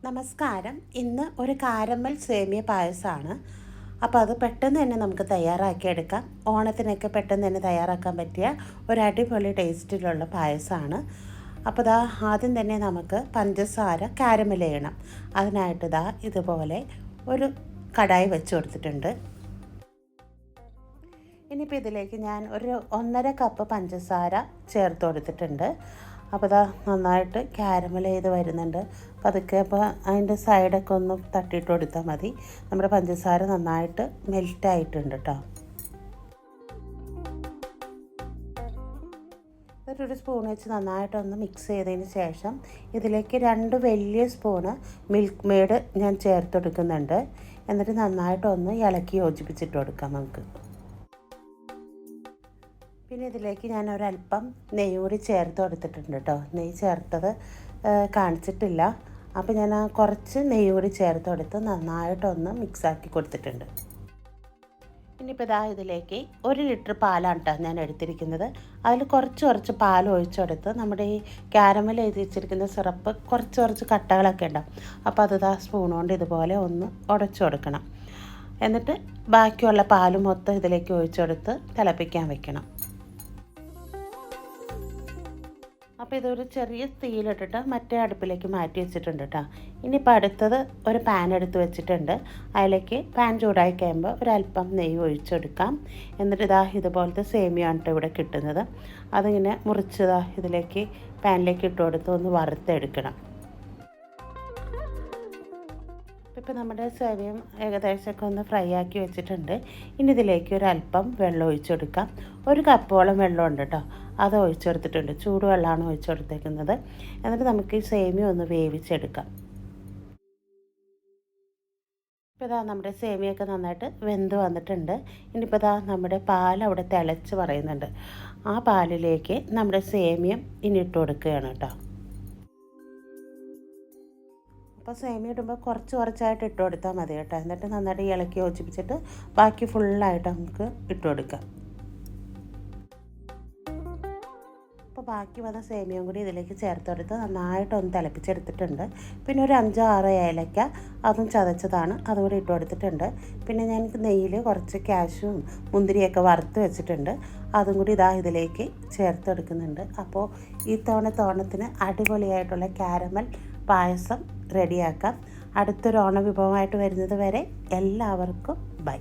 നമസ്കാരം. ഇന്ന് ഒരു കാരമൽ സേമിയ പായസമാണ്. അപ്പോൾ അത് പെട്ടെന്ന് തന്നെ നമുക്ക് തയ്യാറാക്കിയെടുക്കാം. ഓണത്തിനൊക്കെ പെട്ടെന്ന് തന്നെ തയ്യാറാക്കാൻ പറ്റിയ ഒരു അടിപൊളി ടേസ്റ്റിലുള്ള പായസമാണ്. അപ്പോൾ ആദ്യം തന്നെ നമുക്ക് പഞ്ചസാര കാരമൽ ചെയ്യണം. അതിനായിട്ട് ഇതുപോലെ ഒരു കടായി വെച്ച് കൊടുത്തിട്ടുണ്ട്. ഇനിയിപ്പോൾ ഇതിലേക്ക് ഞാൻ ഒരു 1.5 കപ്പ് പഞ്ചസാര ചേർത്ത് കൊടുത്തിട്ടുണ്ട്. അപ്പോൾ നന്നായിട്ട് കാരമൽ ചെയ്ത് വരുന്നുണ്ട്. പതുക്കെ അപ്പോൾ അതിൻ്റെ സൈഡൊക്കെ ഒന്ന് തട്ടിയിട്ട് കൊടുത്താൽ മതി. നമ്മുടെ പഞ്ചസാര നന്നായിട്ട് മെൽറ്റായിട്ടുണ്ട് കേട്ടോ. ഒരു സ്പൂൺ വെച്ച് നന്നായിട്ടൊന്ന് മിക്സ് ചെയ്തതിന് ശേഷം ഇതിലേക്ക് 2 വലിയ സ്പൂണ് മിൽക്ക് മെയ്ഡ് ഞാൻ ചേർത്ത് കൊടുക്കുന്നുണ്ട്. എന്നിട്ട് നന്നായിട്ടൊന്ന് ഇളക്കി യോജിപ്പിച്ചിട്ട് കൊടുക്കാം നമുക്ക്. പിന്നെ ഇതിലേക്ക് ഞാൻ ഒരല്പം നെയ്യ് കൂടി ചേർത്ത് കൊടുത്തിട്ടുണ്ട് കേട്ടോ. നെയ്യ് ചേർത്തത് കാണിച്ചിട്ടില്ല. അപ്പോൾ ഞാൻ കുറച്ച് നെയ്യ് കൂടി ചേർത്ത് കൊടുത്ത് നന്നായിട്ടൊന്ന് മിക്സാക്കി കൊടുത്തിട്ടുണ്ട്. ഇനിയിപ്പോൾ ഇതിലേക്ക് 1 ലിറ്റർ പാലാണ് കേട്ടോ ഞാൻ എടുത്തിരിക്കുന്നത്. അതിൽ കുറച്ച് പാൽ ഒഴിച്ചെടുത്ത് നമ്മുടെ ഈ കാരമൽ എഴുതി വെച്ചിരിക്കുന്ന സിറപ്പ് കുറച്ച് കട്ടകളൊക്കെ ഉണ്ടാവും. അപ്പോൾ അത് സ്പൂൺ കൊണ്ട് ഇതുപോലെ ഒന്ന് ഉടച്ചു കൊടുക്കണം. എന്നിട്ട് ബാക്കിയുള്ള പാല് മൊത്തം ഇതിലേക്ക് ഒഴിച്ചെടുത്ത് തിളപ്പിക്കാൻ വെക്കണം. അപ്പോൾ ഇതൊരു ചെറിയ തീയിലിട്ടിട്ട് മറ്റേ അടുപ്പിലേക്ക് മാറ്റി വെച്ചിട്ടുണ്ട് കേട്ടോ. ഇനിയിപ്പോൾ അടുത്തത് ഒരു പാൻ എടുത്ത് വെച്ചിട്ടുണ്ട്. അതിലേക്ക് പാൻ ചൂടായി കഴിയുമ്പോൾ ഒരല്പം നെയ്യ് ഒഴിച്ചെടുക്കാം. എന്നിട്ട് ഇതുപോലത്തെ സേമിയാണ് കേട്ടോ ഇവിടെ കിട്ടുന്നത്. അതിങ്ങനെ മുറിച്ച് ഇതിലേക്ക് പാനിലേക്ക് ഇട്ട് കൊടുത്ത് ഒന്ന് വറുത്തെടുക്കണം. ഇപ്പോൾ നമ്മുടെ സേമിയം ഏകദേശമൊക്കെ ഒന്ന് ഫ്രൈ ആക്കി വെച്ചിട്ടുണ്ട്. ഇനി ഇതിലേക്ക് ഒരല്പം വെള്ളം ഒഴിച്ചെടുക്കാം. 1 കപ്പോളം വെള്ളം ഉണ്ട് കേട്ടോ. അത് ഒഴിച്ചെടുത്തിട്ടുണ്ട്. ചൂടുവെള്ളമാണ് ഒഴിച്ചെടുത്തേക്കുന്നത്. എന്നിട്ട് നമുക്ക് ഈ സേമിയ ഒന്ന് വേവിച്ചെടുക്കാം. ഇപ്പോൾ നമ്മുടെ സേമിയൊക്കെ നന്നായിട്ട് വെന്ത് വന്നിട്ടുണ്ട്. ഇനിയിപ്പോൾ നമ്മുടെ പാൽ അവിടെ തിളച്ച് പറയുന്നുണ്ട്. ആ പാലിലേക്ക് നമ്മുടെ സേമിയം ഇനി ഇട്ട് കൊടുക്കുകയാണ് കേട്ടോ. അപ്പോൾ സേമിയ ഇടുമ്പോൾ കുറച്ചായിട്ട് ഇട്ട് കൊടുത്താൽ മതി കേട്ടോ. എന്നിട്ട് നന്നായിട്ട് ഇളക്കി യോജിപ്പിച്ചിട്ട് ബാക്കി ഫുള്ളായിട്ട് നമുക്ക് ഇട്ട് കൊടുക്കാം. അപ്പോൾ ബാക്കി വന്ന സേമിയയും കൂടി ഇതിലേക്ക് ചേർത്ത് കൊടുത്ത് നന്നായിട്ടൊന്ന് തിളപ്പിച്ചെടുത്തിട്ടുണ്ട്. പിന്നെ ഒരു 5-6 ഏലക്ക അതും ചതച്ചതാണ്, അതുകൂടി ഇട്ട് കൊടുത്തിട്ടുണ്ട്. പിന്നെ ഞാൻ നെയ്യിൽ കുറച്ച് കാഷ്യും മുന്തിരിയൊക്കെ വറുത്ത് വെച്ചിട്ടുണ്ട്. അതും കൂടി ഇതിലേക്ക് ചേർത്തെടുക്കുന്നുണ്ട്. അപ്പോൾ ഈ തോണത്തിന് അടിപൊളിയായിട്ടുള്ള കാരമൽ പായസം റെഡിയാക്കാം. അടുത്തൊരു ഓണ വിഭവമായിട്ട് വരുന്നത് വരെ എല്ലാവർക്കും ബൈ.